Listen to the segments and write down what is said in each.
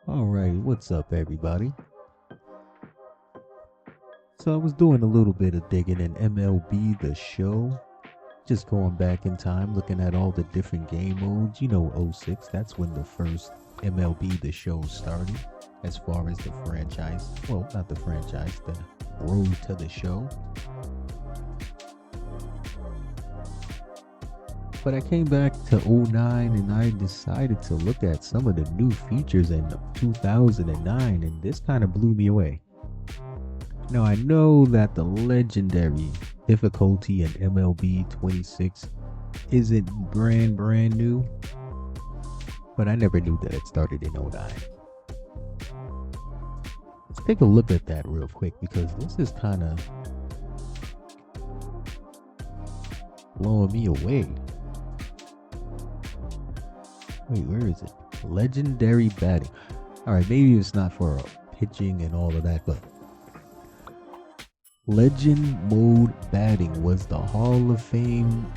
Alright, what's up, everybody? So, I was doing a little bit of digging in MLB the Show, just going back in time, looking at all the different game modes. You know, '06, that's when the first MLB the Show started, as far as the franchise. Well, not the franchise, the road to the show. But I came back to '09 and I decided to look at some of the new features in 2009, and this kind of blew me away. Now, I know that the legendary difficulty in MLB 26 isn't brand new, but I never knew that it started in '09. Let's take a look at that real quick because this is kind of blowing me away. Wait, where is it? Legendary batting. Alright, maybe it's not for pitching and all of that, but Legend Mode Batting was the Hall of Fame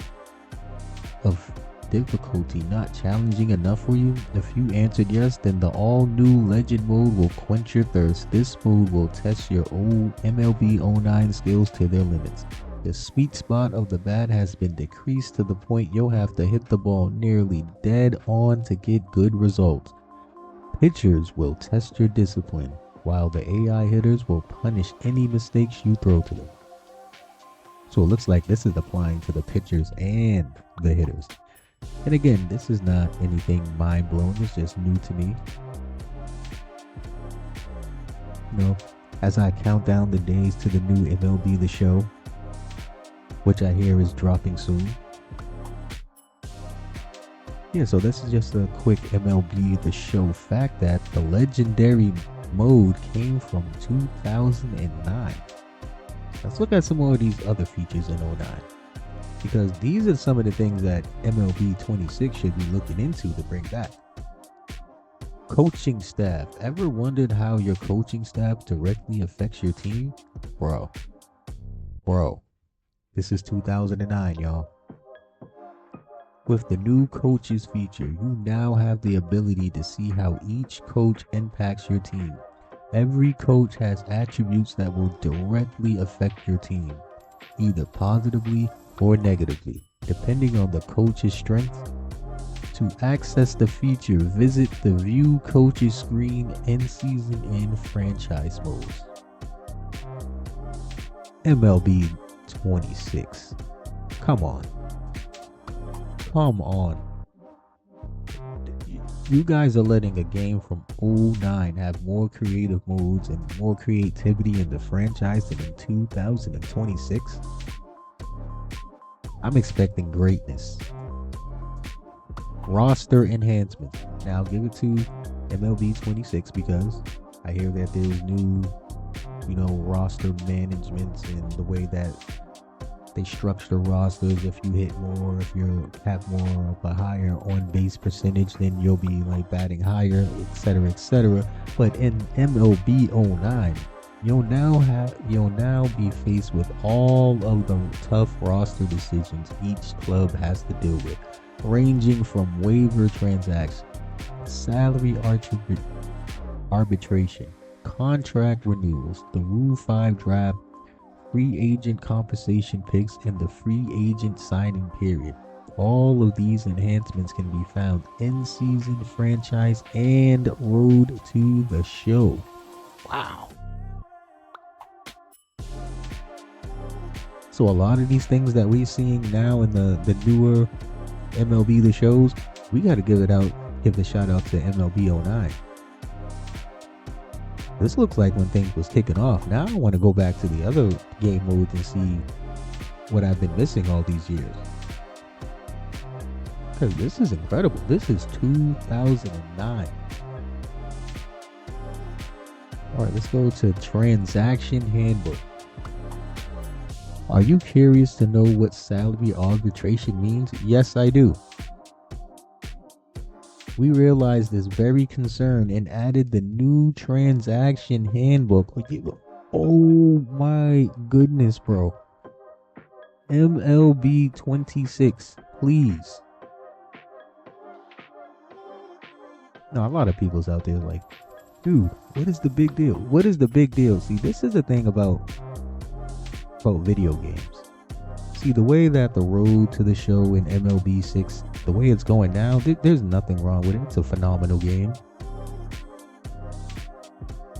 of difficulty not challenging enough for you? If you answered yes, then the all-new Legend Mode will quench your thirst. This mode will test your old MLB '09 skills to their limits. The sweet spot of the bat has been decreased to the point you'll have to hit the ball nearly dead on to get good results. Pitchers will test your discipline, while the AI hitters will punish any mistakes you throw to them. So it looks like this is applying to the pitchers and the hitters. And again, this is not anything mind-blowing, it's just new to me. You know, as I count down the days to the new MLB The Show, which I hear is dropping soon. Yeah, so this is just a quick MLB The Show fact that the legendary mode came from 2009. Let's look at some more of these other features in '09, because these are some of the things that MLB 26 should be looking into to bring back. Coaching staff. Ever wondered how your coaching staff directly affects your team? Bro. This is 2009, y'all. With the new coaches feature, you now have the ability to see how each coach impacts your team. Every coach has attributes that will directly affect your team, either positively or negatively, depending on the coach's strengths. To access the feature, visit the View Coaches screen in season and franchise modes. MLB 26. Come on. You guys are letting a game from '09 have more creative modes and more creativity in the franchise than in 2026? I'm expecting greatness. Roster enhancements. Now I'll give it to MLB 26 because I hear that there's new, roster managements and the way that they structure rosters. If you hit more, if you have more of a higher on base percentage, then you'll be like batting higher, etc. But in MLB '09, you'll now be faced with all of the tough roster decisions each club has to deal with, ranging from waiver transactions, salary arbitration, contract renewals, the Rule 5 draft, free agent compensation picks, and the free agent signing period. All of these enhancements can be found in season, franchise, and road to the show. Wow. So a lot of these things that we're seeing now in the newer MLB The Shows, we got to give the shout out to MLB '09. This looks like when things was kicking off. Now I want to go back to the other game modes and see what I've been missing all these years. Because this is incredible. This is 2009. Alright, let's go to Transaction Handbook. Are you curious to know what salary arbitration means? Yes, I do. We realized this very concern and added the new Transaction Handbook. Oh my goodness, bro. MLB 26, please. Now, a lot of people's out there like, Dude, what is the big deal? What is the big deal? See, this is the thing about video games. See, the way that the road to the show in MLB 6, the way it's going now, there's nothing wrong with it. It's a phenomenal game.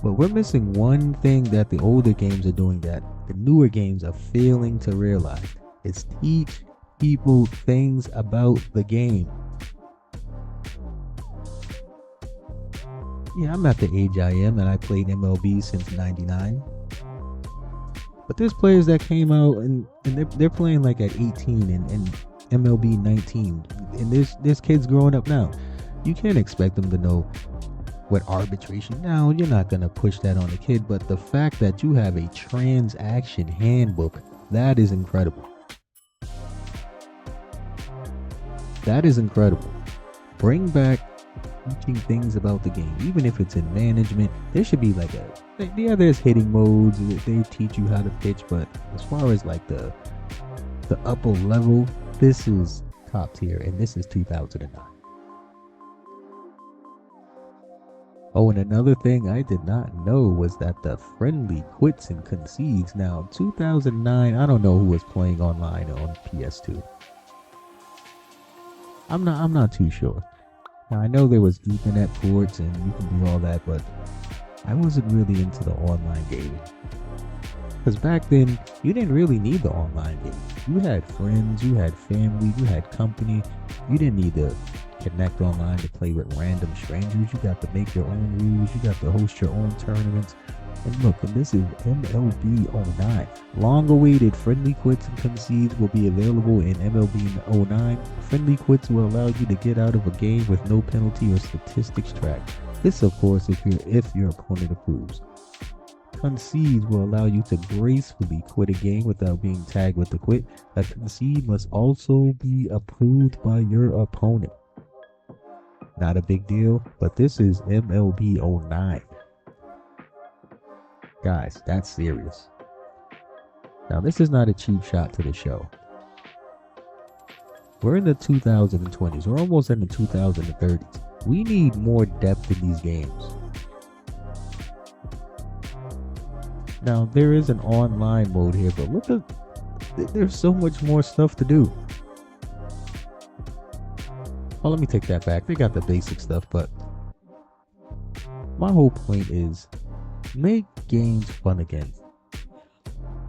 But we're missing one thing that the older games are doing that the newer games are failing to realize. It's teach people things about the game. Yeah, I'm at the age I am, and I played MLB since '99. But there's players that came out and they're playing like at 18 and MLB 19. And there's kids growing up now. You can't expect them to know what arbitration. Now, you're not going to push that on a kid, but the fact that you have a transaction handbook, that is incredible. That is incredible. Bring back teaching things about the game, even if it's in management. There should be like there's hitting modes, they teach you how to pitch, but as far as like the upper level, this is top tier, and this is 2009. Oh, and another thing I did not know was that the friendly quits and concedes. Now, 2009, I don't know who was playing online on PS2. I'm not too sure. Now, I know there was Ethernet ports and you can do all that, but I wasn't really into the online gaming. Because back then, you didn't really need the online game. You had friends, you had family, you had company. You didn't need to connect online to play with random strangers. You got to make your own rules. You got to host your own tournaments. And look, and this is MLB 09. Long-awaited friendly quits and concedes will be available in MLB 09. Friendly quits will allow you to get out of a game with no penalty or statistics tracked. This, of course, if your opponent approves. Concedes will allow you to gracefully quit a game without being tagged with the quit. A concede must also be approved by your opponent. Not a big deal, but this is MLB 09. Guys, that's serious. Now, this is not a cheap shot to the show. We're in the 2020s. We're almost in the 2030s. We need more depth in these games. Now, there is an online mode here, but look at, there's so much more stuff to do. Oh, let me take that back. They got the basic stuff, but my whole point is make games fun again.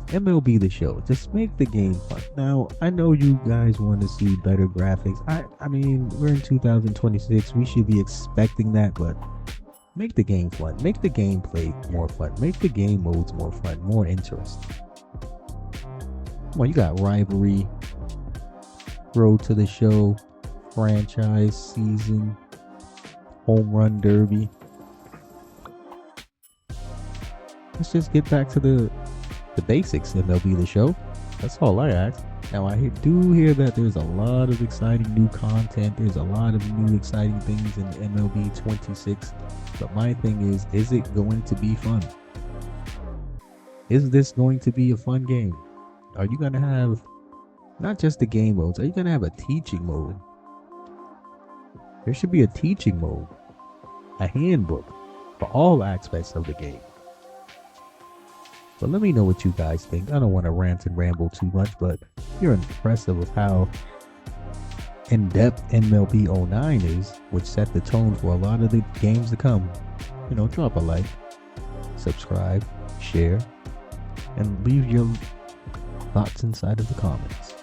MLB the Show, just make the game fun. Now, I know you guys want to see better graphics. I mean, we're in 2026. We should be expecting that, but make the game fun. Make the gameplay more fun. Make the game modes more fun, more interesting. Come on, you got rivalry, road to the show, franchise season, home run derby. Let's just get back to the basics of MLB the Show. That's all I ask. Now, I do hear that there's a lot of exciting new content. There's a lot of new exciting things in MLB 26. But my thing is it going to be fun? Is this going to be a fun game? Are you going to have not just the game modes? Are you going to have a teaching mode? There should be a teaching mode, a handbook for all aspects of the game. But let me know what you guys think. I don't want to rant and ramble too much, but you're impressive with how in-depth MLB 09 is, which set the tone for a lot of the games to come. You know, drop a like, subscribe, share, and leave your thoughts inside of the comments.